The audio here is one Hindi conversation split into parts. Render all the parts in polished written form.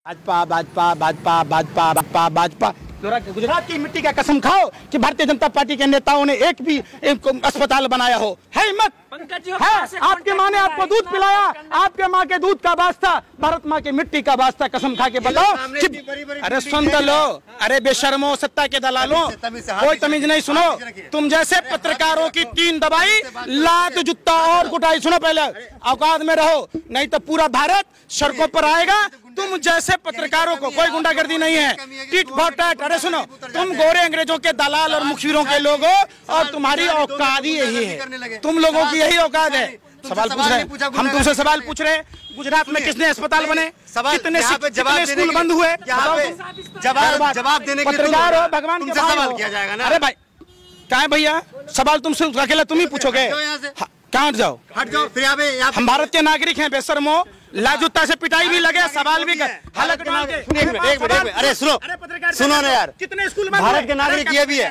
भाजपा भाजपा भाजपा भाजपा भाजपा भाजपा। गुजरात की मिट्टी का कसम खाओ कि भारतीय जनता पार्टी के नेताओं ने एक भी अस्पताल बनाया हो, है हिम्मत है? आपकी माँ ने आपको दूध पिलाया, आपके माँ के दूध का वास्ता, भारत माँ की मिट्टी का वास्ता, कसम खा के बताओ। अरे सुन तो लो, अरे बेशर्मो, सत्ता के दलालों, कोई तमीज नहीं। सुनो, तुम जैसे पत्रकारों की टीन दबाई, लात जूता और कुटाई। सुनो, पहले औकात में रहो, नहीं तो पूरा भारत सड़कों पर आएगा। तुम जैसे पत्रकारों को कोई गुंडागर्दी नहीं है, टिट फॉर टैट। अरे सुनो, तुम गोरे अंग्रेजों के दलाल और मुखबिरों के लोग हो, और तुम्हारी औकात ही यही है, तुम लोगों की यही औकात है। सवाल पूछ रहे, हम तुमसे सवाल पूछ रहे, गुजरात में कितने अस्पताल बने, कितने स्कूल बंद हुए? जवाब देने के लिए पत्रकार हो, भगवान के सवाल किया जाएगा ना। अरे भाई, क्या है भैया, सवाल तुमसे अकेला तुम ही पूछोगे? कहाँ हट जाओ, फिर हम भारत के नागरिक हैं बेशर्मो। लाजूता से पिटाई भी लगे, सवाल भी कर। हालत अरे सुनो ना यार, कितने स्कूल भारत के नागरिक ये भी है?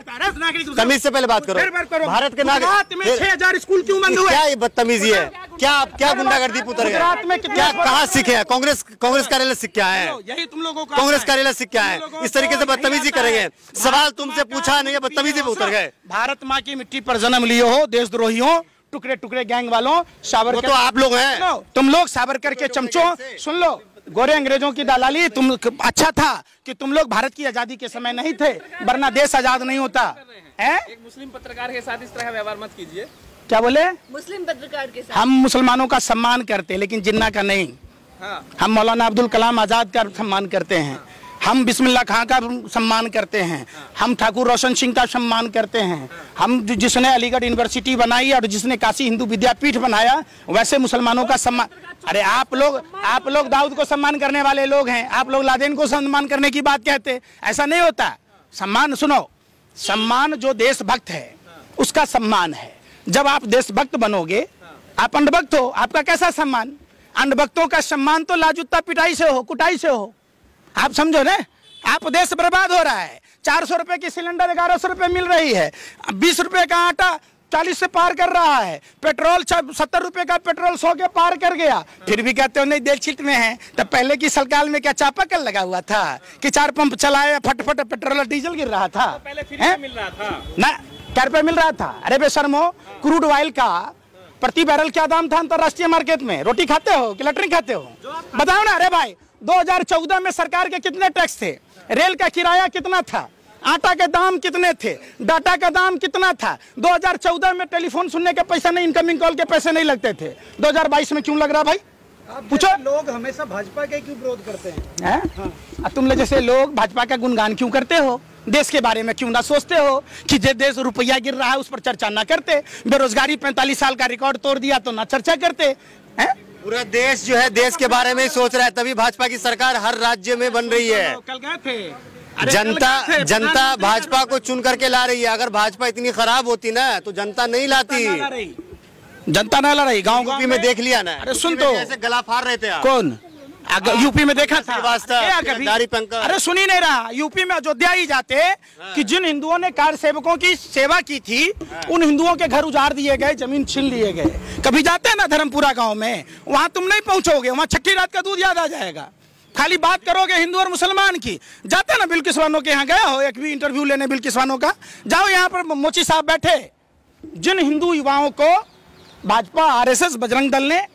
तमीज से पहले बात करो। भारत के नागरिक में 6000 स्कूल क्यों बंद हुए? क्या ये बदतमीजी है? क्या गुंडागर्दी पुत्र है? क्या कहाँ सीखे हैं? कांग्रेस कार्यालय सीख क्या है? यही तुम लोगों को कांग्रेस कार्यालय सीख क्या है? इस तरीके से बदतमीजी करेंगे? सवाल तुमसे पूछा नहीं है, बदतमीजी पे उतर गए। भारत माँ की मिट्टी पर जन्म लिए हो, देशद्रोहियों, टुकड़े टुकड़े गैंग वालों, सावरकर तो आप लोग हैं, तुम लोग सावरकर के चमचों। सुन लो, गोरे अंग्रेजों की दलाली, तुम अच्छा था कि तुम लोग भारत की आजादी के समय नहीं थे, वरना देश आजाद नहीं होता है। एक मुस्लिम पत्रकार के साथ इस तरह व्यवहार मत कीजिए। क्या बोले? मुस्लिम पत्रकार के साथ हम मुसलमानों का सम्मान करते हैं, लेकिन जिन्ना का नहीं। हम मौलाना अब्दुल कलाम आजाद का सम्मान करते हैं, हम बिस्मिल्लाह खां का सम्मान करते हैं, हम ठाकुर रोशन सिंह का सम्मान करते हैं, हम जिसने अलीगढ़ यूनिवर्सिटी बनाई और जिसने काशी हिंदू विद्यापीठ बनाया, वैसे मुसलमानों का सम्मान। अरे आप लोग दाऊद को सम्मान करने वाले लोग हैं, आप लोग लादेन को सम्मान करने की बात कहते, ऐसा नहीं होता। सम्मान, सुनो, सम्मान जो देशभक्त है उसका सम्मान है। जब आप देशभक्त बनोगे, आप अंधभक्त हो, आपका कैसा सम्मान? अंधभक्तों का सम्मान तो लाजूता पिटाई से हो, कुटाई से हो। आप समझो ना, आप देश बर्बाद हो रहा है। 400 रुपए की सिलेंडर 1100 रुपए मिल रही है, 20 रुपए का आटा 40 से पार कर रहा है, पेट्रोल 70 रुपए का पेट्रोल 100 के पार कर गया, फिर भी कहते हो नहीं देश छिट में है। तब पहले की सरकार में क्या चापाकल लगा हुआ था कि 4 पंप चलाए, फटफट पेट्रोल डीजल गिर रहा था? पहले फ्री मिल रहा था ना, क्या रुपए मिल रहा था? अरे बेशर्मो, क्रूड ऑयल का प्रति बैरल क्या दाम था अंतरराष्ट्रीय मार्केट में? रोटी खाते हो कि लटरी खाते हो? बताओ ना। अरे भाई, 2014 में सरकार के कितने टैक्स थे? रेल का किराया कितना था? आटा के दाम कितने थे? डाटा का दाम कितना था? 2014 में टेलीफोन सुनने के पैसे नहीं, इनकमिंग कॉल के पैसे नहीं लगते थे। 2022 में क्यों लग रहा भाई? पूछो। लोग हमेशा भाजपा के क्यों विरोध करते हैं? हाँ? तुम लोग जैसे लोग भाजपा का गुणगान क्यों करते हो? देश के बारे में क्यों ना सोचते हो कि जे देश रुपया गिर रहा है उस पर चर्चा ना करते? बेरोजगारी 45 साल का रिकॉर्ड तोड़ दिया तो ना चर्चा करते हैं? पूरा देश जो है देश के बारे में ही सोच रहा है, तभी भाजपा की सरकार हर राज्य में बन रही है। कल गए थे, जनता भाजपा को चुन करके ला रही है। अगर भाजपा इतनी खराब होती ना तो जनता नहीं लाती, जनता ना ला रही। गाँव यूपी में देख लिया ना। अरे सुन तो, ऐसे गला फाड़ रहे थे आप। कौन? यूपी में देखा था? अरे सुनी नहीं रहा? यूपी में अयोध्या ही जाते कि जिन हिंदुओं ने कार सेवकों की सेवा की थी, उन हिंदुओं के घर उजाड़ दिए गए, जमीन छीन लिए गए। कभी जाते हैं ना धर्मपुरा गांव में, वहां तुम नहीं पहुंचोगे, वहां छठी रात का दूध याद आ जाएगा। खाली बात करोगे हिंदू और मुसलमान की। जाते ना बिल्किसवानों के यहाँ, गया हो एक भी इंटरव्यू लेने बिल्किसवानों का? जाओ, यहाँ पर मोची साहब बैठे। जिन हिंदू युवाओं को भाजपा, आरएसएस, बजरंग दल ने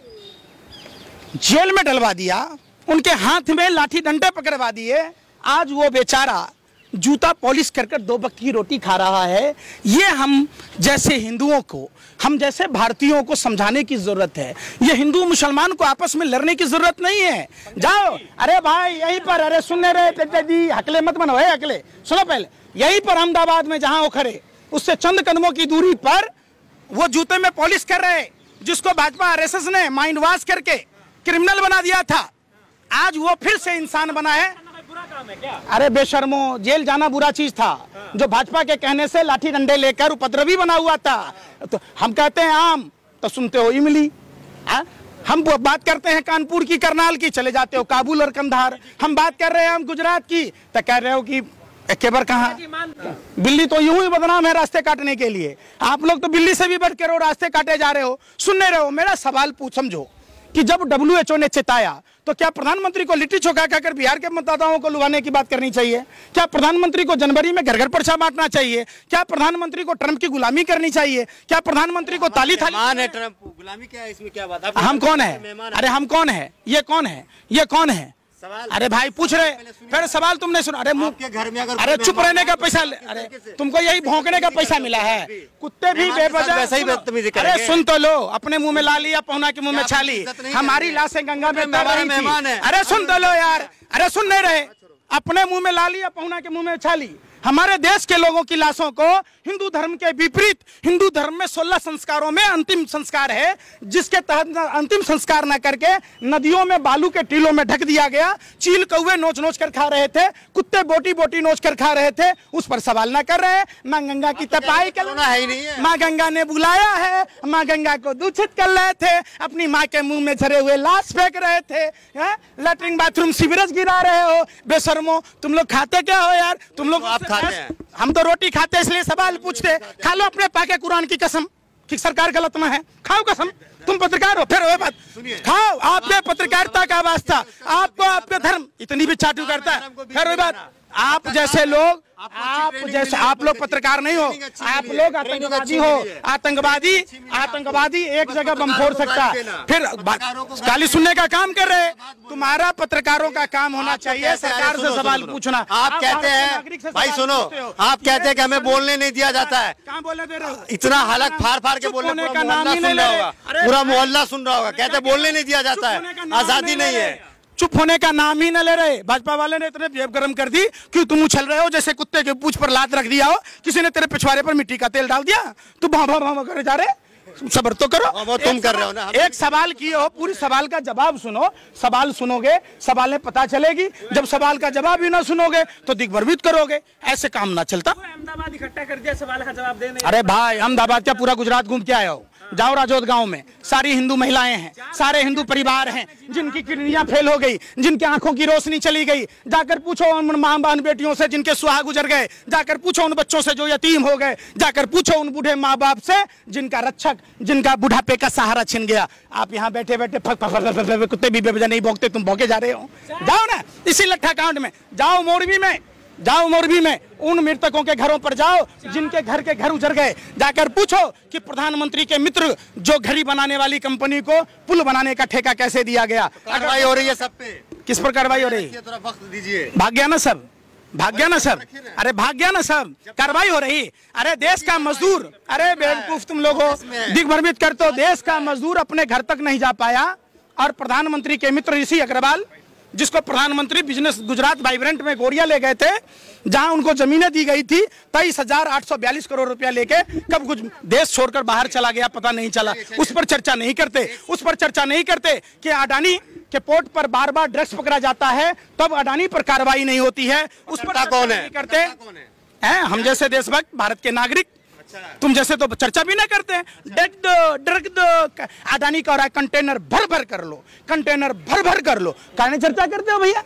जेल में डलवा दिया, उनके हाथ में लाठी डंडे पकड़वा दिए, आज वो बेचारा जूता पॉलिश कर 2 वक्त की रोटी खा रहा है। ये हम जैसे हिंदुओं को, हम जैसे भारतीयों को समझाने की जरूरत है। ये हिंदू मुसलमान को आपस में लड़ने की जरूरत नहीं है। जाओ, अरे भाई यहीं पर, अरे सुनने रहे दी, हकले मत बनो, है हकले, सुनो पहले। यहीं पर अहमदाबाद में जहां वो खड़े, उससे चंद कदमों की दूरी पर वो जूते में पॉलिश कर रहे, जिसको भाजपा आरएसएस ने माइंड वॉश करके क्रिमिनल बना दिया था, आज वो फिर से इंसान बना है। बुरा काम है क्या? अरे बेशर्मो, जेल जाना बुरा चीज था? जो भाजपा के कहने से लाठी डंडे लेकर उपद्रवी बना हुआ था। तो हम कहते हैं आम, तो सुनते हो इमली। हम बात करते हैं कानपुर की, करनाल की, चले जाते हो काबुल और कंधार। हम बात कर रहे हैं हम गुजरात की, तो कह रहे हो कि केबर कहाँ? बिल्ली तो यूं ही बदनाम है रास्ते काटने के लिए। आप लोग तो बिल्ली से भी बढ़ कर रास्ते काटे जा रहे हो। सुन नहीं रहे हो? मेरा सवाल पूछ समझो कि जब WHO ने चेताया तो क्या प्रधानमंत्री को लिट्टी चोखा खाकर बिहार के मतदाताओं को लुभाने की बात करनी चाहिए? क्या प्रधानमंत्री को जनवरी में घर घर पर्चा बांटना चाहिए? क्या प्रधानमंत्री को ट्रंप की गुलामी करनी चाहिए? क्या प्रधानमंत्री को ताली थाली? मान है ट्रंप, गुलामी क्या है इसमें? क्या बात? हम कौन है? अरे हम कौन है? ये कौन है? ये कौन है? अरे भाई पूछ रहे, फिर सवाल तुमने सुना? अरे मुंह घर में अगर अरे चुप रहने का पैसा, अरे तुमको यही भौंकने का पैसा मिला है? कुत्ते भी बेवजह वैसे ही बदतमीजी करेंगे। अरे सुन तो लो, अपने मुंह में ला लिया, पहुना के मुंह में छाली। हमारी लाशें गंगा में तैर रही थी। अरे सुन तो लो यार, अरे सुन नहीं रहे? अपने मुंह में ला लिया, पहुना के मुंह में छाली। हमारे देश के लोगों की लाशों को हिंदू धर्म के विपरीत, हिंदू धर्म में 16 संस्कारों में अंतिम संस्कार है, जिसके तहत अंतिम संस्कार न करके नदियों में बालू के टीलों में ढक दिया गया। चील कौवे नोच नोच कर खा रहे थे, कुत्ते बोटी बोटी नोच कर खा रहे थे, उस पर सवाल न कर रहे हैं। माँ गंगा की तपाई करना है ही नहीं है। माँ गंगा ने बुलाया है, माँ गंगा को दूषित कर रहे थे, अपनी माँ के मुंह में झरे हुए लाश फेंक रहे थे, लैट्रिन बाथरूम सीवरेज गिरा रहे हो। बेशर्मो, तुम लोग खाते क्या हो यार? तुम लोग हम तो रोटी खाते इसलिए सवाल पूछते। खा लो अपने पाके कुरान की कसम कि सरकार गलत में है, खाओ कसम। तुम पत्रकार हो, फिर वो बात खाओ। आपके पत्रकारिता का वास्ता, आपको आपका धर्म इतनी भी चाटू करता है, फिर वो बात। आप जैसे लोग, आप लोग पत्रकार नहीं हो, आप लोग आतंकवादी हो। आतंकवादी एक जगह बम फोड़ सकता है, फिर गाली सुनने का काम कर रहे। तुम्हारा पत्रकारों का काम होना चाहिए सरकार से सवाल पूछना। आप कहते हैं, भाई सुनो, आप कहते हैं कि हमें बोलने नहीं दिया जाता है। कहाँ बोलने दे रहे हो? इतना हालत फाड़ फाड़ के बोलने का नाम ही नहीं ले रहे। पूरा मोहल्ला सुन रहा होगा, कहते बोलने नहीं दिया जाता है, आजादी नहीं है। चुप होने का नाम ही न ले रहे। भाजपा वाले ने इतने जेब गर्म कर दी कि तुम उछल रहे हो जैसे कुत्ते के पूंछ पर लात रख दिया हो, किसी ने तेरे पिछवाड़े पर मिट्टी का तेल डाल दिया, तू भाव भाव करे जा रहे। सबर तो करो, वो तुम कर रहे हो ना। एक सवाल किए हो, पूरी सवाल का जवाब सुनो। सवाल सुनोगे, सवाल में पता चलेगी। जब सवाल का जवाब ही ना सुनोगे तो दिग्भ्रमित करोगे। ऐसे काम ना चलता। अहमदाबाद इकट्ठा कर दिया सवाल का जवाब देने। अरे भाई, अहमदाबाद क्या पूरा गुजरात घूम के आए हो? जाओ राजौद गांव में, सारी हिंदू महिलाएं हैं, सारे हिंदू परिवार हैं जिनकी किडनियां फेल हो गई, जिनकी आंखों की रोशनी चली गई। जाकर पूछो उन मां बहन बेटियों से जिनके सुहा गुजर गए, जाकर पूछो उन बच्चों से जो यतीम हो गए, जाकर पूछो उन बूढ़े माँ बाप से जिनका रक्षक, जिनका बुढ़ापे का सहारा छिन गया। आप यहाँ बैठे बैठे कुत्ते भी बेवजह नहीं भौंकते, तुम भौंके जा रहे हो। जाओ ना इसी लट्ठा कांड में, जाओ मोरबी में, जाओ मोरबी में उन मृतकों के घरों पर जाओ जिनके घर के घर उजड़ गए। जाकर पूछो कि प्रधानमंत्री के मित्र जो घड़ी बनाने वाली कंपनी को पुल बनाने का ठेका कैसे दिया गया। कार्रवाई हो रही है सब पे। किस पर कार्रवाई हो रही है? थोड़ा वक्त दीजिए। भाग गया ना सब, भाग गया ना सब। अरे भाग गया ना सब, कार्रवाई हो रही। अरे देश का मजदूर, अरे बेवकूफ तुम लोगों, दिग्भ्रमित कर तो देश का मजदूर अपने घर तक नहीं जा पाया, और प्रधानमंत्री के मित्र ऋषि अग्रवाल, जिसको प्रधानमंत्री बिजनेस गुजरात वाइब्रेंट में गोरिया ले गए थे, जहां उनको जमीनें दी गई थी, 23,842 करोड़ रुपया लेके कब कुछ देश छोड़कर बाहर चला गया पता नहीं चला। उस पर चर्चा नहीं करते। उस पर चर्चा नहीं करते कि अडानी के पोर्ट पर बार बार ड्रग्स पकड़ा जाता है, तब अडानी पर कार्रवाई नहीं होती है। उस पर कौन है? करते हैं हम जैसे देशभक्त भारत के नागरिक। तुम जैसे तो चर्चा भी ना करते हैं। ड्रग दो, अडानी का हो रहा है, कंटेनर भर भर कर लो, कंटेनर भर भर कर लो, कहने चर्चा करते हो भैया?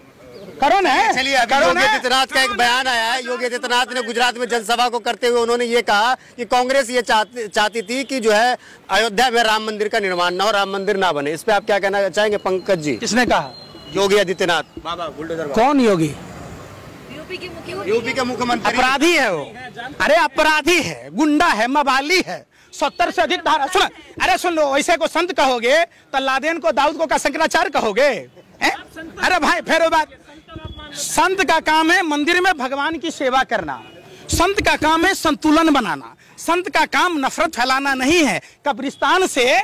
करो ना। चलिए, अभी योगी आदित्यनाथ का एक बयान आया है। योगी आदित्यनाथ ने गुजरात में जनसभा को करते हुए उन्होंने ये कहा कि कांग्रेस ये चाहती थी कि जो है अयोध्या में राम मंदिर का निर्माण ना हो, राम मंदिर ना बने। इस पे आप क्या कहना चाहेंगे पंकज जी? किसने कहा? योगी आदित्यनाथ। बाबा बुलडोजर। कौन योगी? यूपी के मुख्यमंत्री। अपराधी है वो। अरे अपराधी है, गुंडा है, मवाली है। 70 से अधिक धारा। सुन, अरे सुन लो, ऐसे को संत कहोगे तो लादेन को दाऊद को का शंकराचार्य कहोगे? अरे भाई, फिर बात, संत का काम है मंदिर में भगवान की सेवा करना, संत का काम है संतुलन बनाना, संत का काम नफरत फैलाना नहीं है। कब्रिस्तान से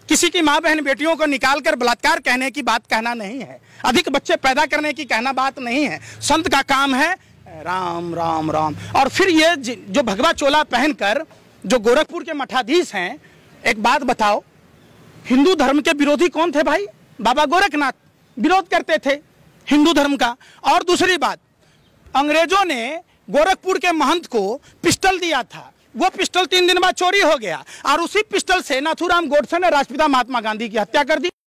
किसी की माँ बहन बेटियों को निकालकर बलात्कार कहने की बात कहना नहीं है, अधिक बच्चे पैदा करने की कहना बात नहीं है। संत का काम है राम राम राम। और फिर ये जो भगवा चोला पहनकर जो गोरखपुर के मठाधीश हैं, एक बात बताओ, हिंदू धर्म के विरोधी कौन थे भाई? बाबा गोरखनाथ विरोध करते थे हिंदू धर्म का। और दूसरी बात, अंग्रेजों ने गोरखपुर के महंत को पिस्टल दिया था, वो पिस्टल 3 दिन बाद चोरी हो गया, और उसी पिस्टल से नाथूराम गोडसे ने राष्ट्रपिता महात्मा गांधी की हत्या कर दी।